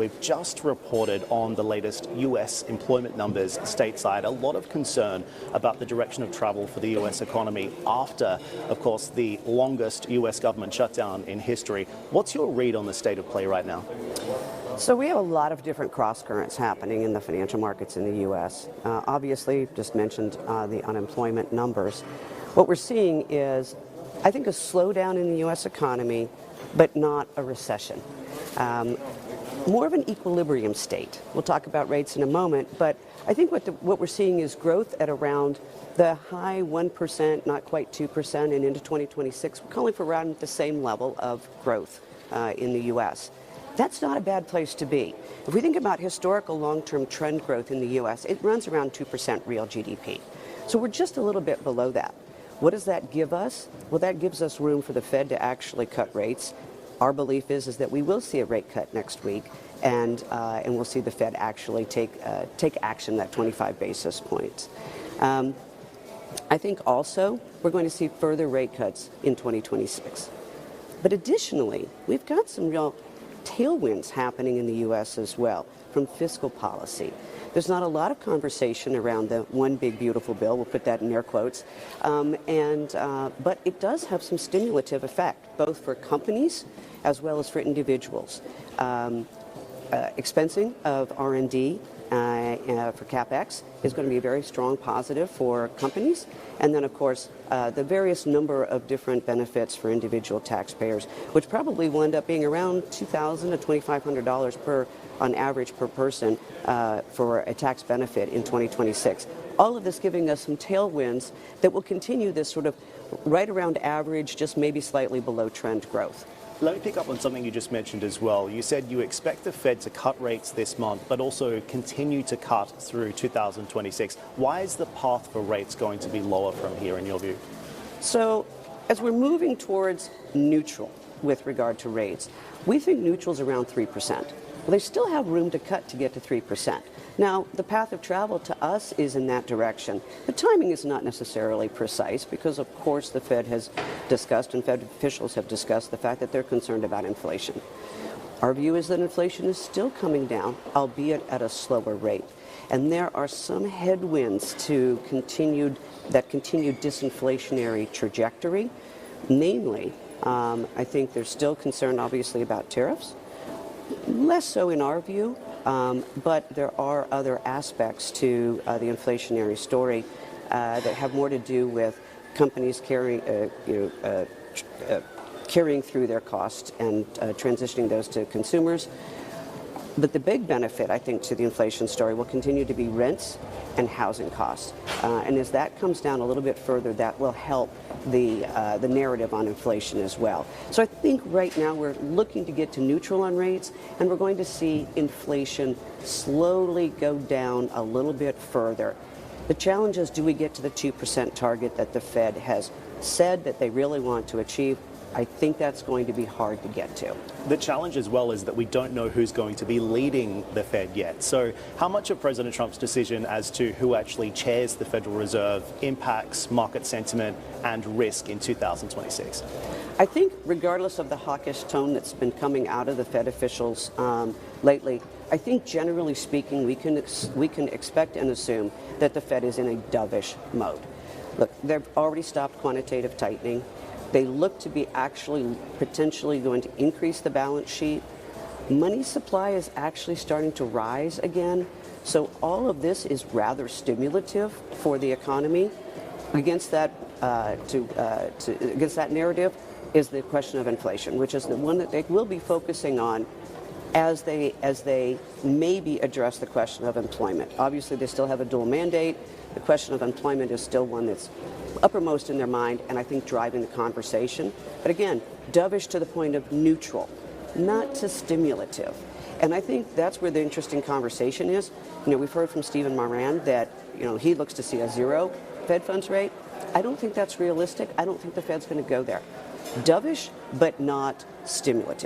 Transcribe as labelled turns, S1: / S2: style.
S1: We've just reported on the latest U.S. employment numbers stateside. A lot of concern about the direction of travel for the U.S. economy after, of course, the longest U.S. government shutdown in history. What's your read on the state of play right now?
S2: So we have a lot of different cross currents happening in the financial markets in the U.S. Obviously, just mentioned the unemployment numbers. What we're seeing is, I think, a slowdown in the U.S. economy, but not a recession. More of an equilibrium state. We'll talk about rates in a moment, but I think what we're seeing is growth at around the high 1%, not quite 2%, and into 2026. We're calling for around the same level of growth in the U.S. That's not a bad place to be. If we think about historical long-term trend growth in the U.S., it runs around 2% real GDP. So we're just a little bit below that. What does that give us? Well, that gives us room for the Fed to actually cut rates. Our belief is that we will see a rate cut next week, and we'll see the Fed actually take action at 25 basis points. I think also we're going to see further rate cuts in 2026. But additionally, we've got some real tailwinds happening in the U.S. as well from fiscal policy. There's not a lot of conversation around the one big beautiful bill. We'll put that in air quotes. But it does have some stimulative effect, both for companies as well as for individuals. Expensing of R&D for CapEx is going to be a very strong positive for companies. And then, of course, the various number of different benefits for individual taxpayers, which probably will end up being around $2,000 to $2,500 on average per person for a tax benefit in 2026. All of this giving us some tailwinds that will continue this sort of right around average, just maybe slightly below trend growth.
S1: Let me pick up on something you just mentioned as well. You said you expect the Fed to cut rates this month, but also continue to cut through 2026. Why is the path for rates going to be lower from here, in your view?
S2: So, as we're moving towards neutral with regard to rates, we think neutral's around 3%. Well, they still have room to cut to get to 3%. Now, the path of travel to us is in that direction. The timing is not necessarily precise because, of course, the Fed has discussed and Fed officials have discussed the fact that they're concerned about inflation. Our view is that inflation is still coming down, albeit at a slower rate. And there are some headwinds to continued disinflationary trajectory. Namely, I think there's still concern, obviously, about tariffs. Less so in our view, but there are other aspects to the inflationary story that have more to do with companies carrying through their costs and transitioning those to consumers. But the big benefit, I think, to the inflation story will continue to be rents and housing costs. And as that comes down a little bit further, that will help the narrative on inflation as well. So I think right now we're looking to get to neutral on rates, and we're going to see inflation slowly go down a little bit further. The challenge is, do we get to the 2% target that the Fed has said that they really want to achieve? I think that's going to be hard to get to.
S1: The challenge as well is that we don't know who's going to be leading the Fed yet. So how much of President Trump's decision as to who actually chairs the Federal Reserve impacts market sentiment and risk in 2026?
S2: I think regardless of the hawkish tone that's been coming out of the Fed officials lately, I think generally speaking, we can expect and assume that the Fed is in a dovish mode. Look, they've already stopped quantitative tightening. They look to be actually potentially going to increase the balance sheet. Money supply is actually starting to rise again. So all of this is rather stimulative for the economy. Against that, against that narrative is the question of inflation, which is the one that they will be focusing on as they maybe address the question of employment. Obviously, they still have a dual mandate. The question of employment is still one that's uppermost in their mind, and I think driving the conversation. But again, dovish to the point of neutral, not to stimulative. And I think that's where the interesting conversation is. You know, we've heard from Stephen Moran that, you know, he looks to see a 0 Fed funds rate. I don't think that's realistic. I don't think the Fed's going to go there. Dovish, but not stimulative.